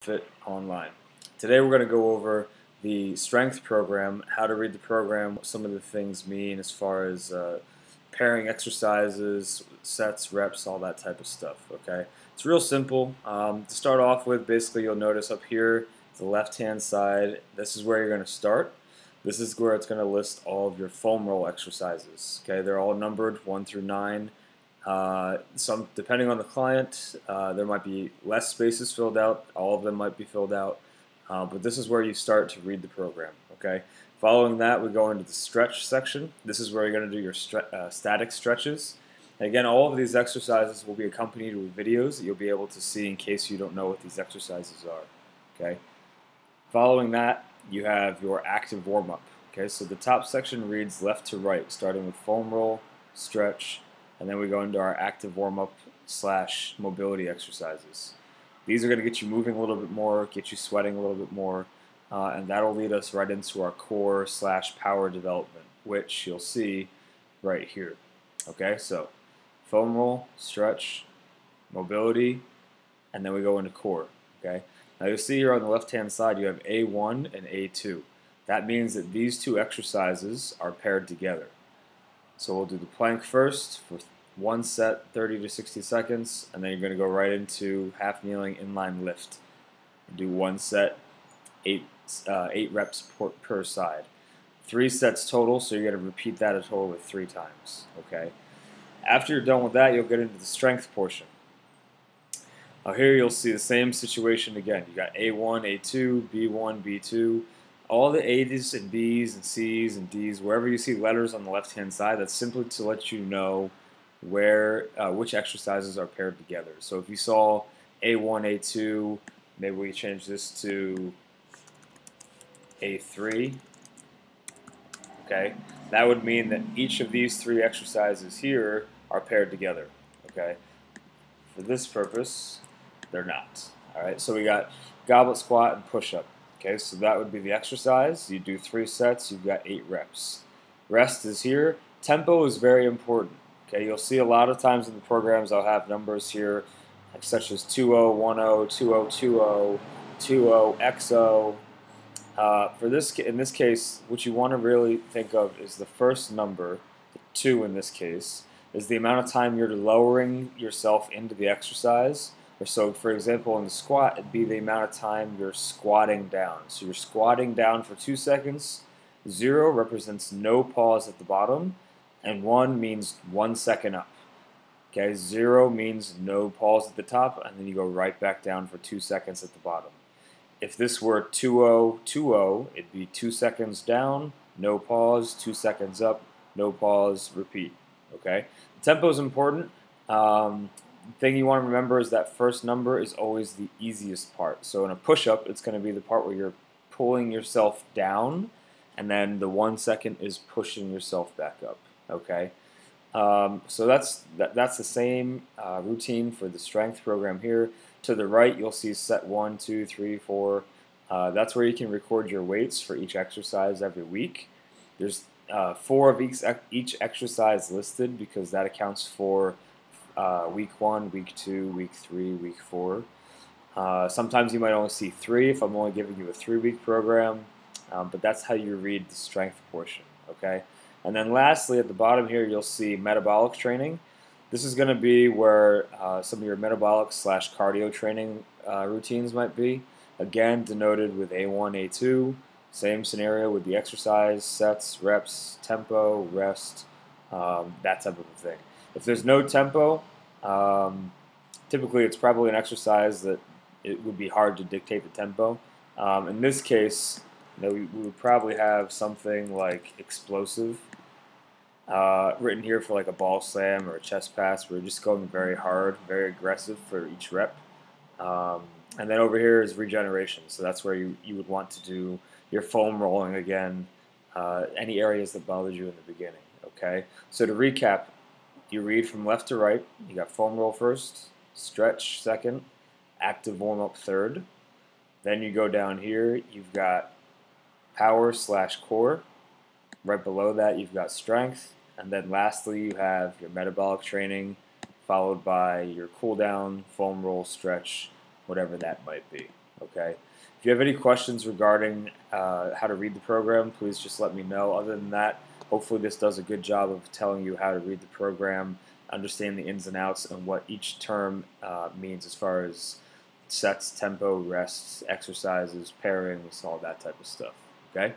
Fit Online. Today we're going to go over the strength program, how to read the program, what some of the things mean as far as pairing exercises, sets, reps, all that type of stuff. Okay, it's real simple. To start off with, basically you'll notice up here, the left-hand side, this is where you're going to start. This is where it's going to list all of your foam roll exercises. Okay, they're all numbered 1 through 9. Some, depending on the client, there might be less spaces filled out. All of them might be filled out, but this is where you start to read the program. Okay. Following that, we go into the stretch section. This is where you're going to do your static stretches. And again, all of these exercises will be accompanied with videos that you'll be able to see in case you don't know what these exercises are. Okay. Following that, you have your active warm-up. Okay, so the top section reads left to right, starting with foam roll, stretch, and then we go into our active warm-up / mobility exercises. These are going to get you moving a little bit more, get you sweating a little bit more, and that'll lead us right into our core / power development, which you'll see right here. Okay, so foam roll, stretch, mobility, and then we go into core. Okay, now you'll see here on the left-hand side you have A1 and A2. That means that these two exercises are paired together. So we'll do the plank first for one set, 30 to 60 seconds, and then you're going to go right into half kneeling inline lift. Do one set, eight reps per side. 3 sets total, so you're going to repeat that a total of 3 times. Okay. After you're done with that, you'll get into the strength portion. Now here you'll see the same situation again. You got A1, A2, B1, B2. All the A's and B's and C's and D's, wherever you see letters on the left-hand side, that's simply to let you know where which exercises are paired together. So if you saw A1, A2, maybe we change this to A3. Okay, that would mean that each of these 3 exercises here are paired together. Okay, for this purpose, they're not. All right, so we got goblet squat and push-up. Okay, so that would be the exercise. You do 3 sets, you've got 8 reps. Rest is here. Tempo is very important. Okay, you'll see a lot of times in the programs I'll have numbers here, like such as 2010, 2020, 20XO. In this case, what you want to really think of is the first number, the 2 in this case, is the amount of time you're lowering yourself into the exercise. So, for example, in the squat, it'd be the amount of time you're squatting down. So you're squatting down for 2 seconds. 0 represents no pause at the bottom, and 1 means 1 second up. Okay, 0 means no pause at the top, and then you go right back down for 2 seconds at the bottom. If this were 2020, it'd be 2 seconds down, no pause, 2 seconds up, no pause, repeat. Okay, tempo is important. The thing you want to remember is that first number is always the easiest part. So in a push-up, it's going to be the part where you're pulling yourself down, and then the 1 second is pushing yourself back up. Okay, so that's the same routine for the strength program here. To the right, you'll see set 1, 2, 3, 4. That's where you can record your weights for each exercise every week. There's 4 of each exercise listed because that accounts for week 1, week 2, week 3, week 4. Sometimes you might only see 3 if I'm only giving you a 3-week program, but that's how you read the strength portion. Okay, and then lastly at the bottom here you'll see metabolic training. This is going to be where some of your metabolic / cardio training routines might be. Again, denoted with A1, A2. Same scenario with the exercise, sets, reps, tempo, rest, that type of a thing. If there's no tempo, typically it's probably an exercise that it would be hard to dictate the tempo. In this case, we would probably have something like explosive written here for like a ball slam or a chest pass. We're just going very hard, very aggressive for each rep. And then over here is regeneration. So that's where you would want to do your foam rolling again, any areas that bothered you in the beginning. Okay, so to recap, you read from left to right. You got foam roll first, stretch second, active warm-up third. Then you go down here, you've got power / core. Right below that, you've got strength. And then lastly, you have your metabolic training, followed by your cool down, foam roll, stretch, whatever that might be. Okay. If you have any questions regarding how to read the program, please just let me know. Other than that, hopefully this does a good job of telling you how to read the program, understand the ins and outs, and what each term means as far as sets, tempo, rests, exercises, pairings, all that type of stuff. Okay?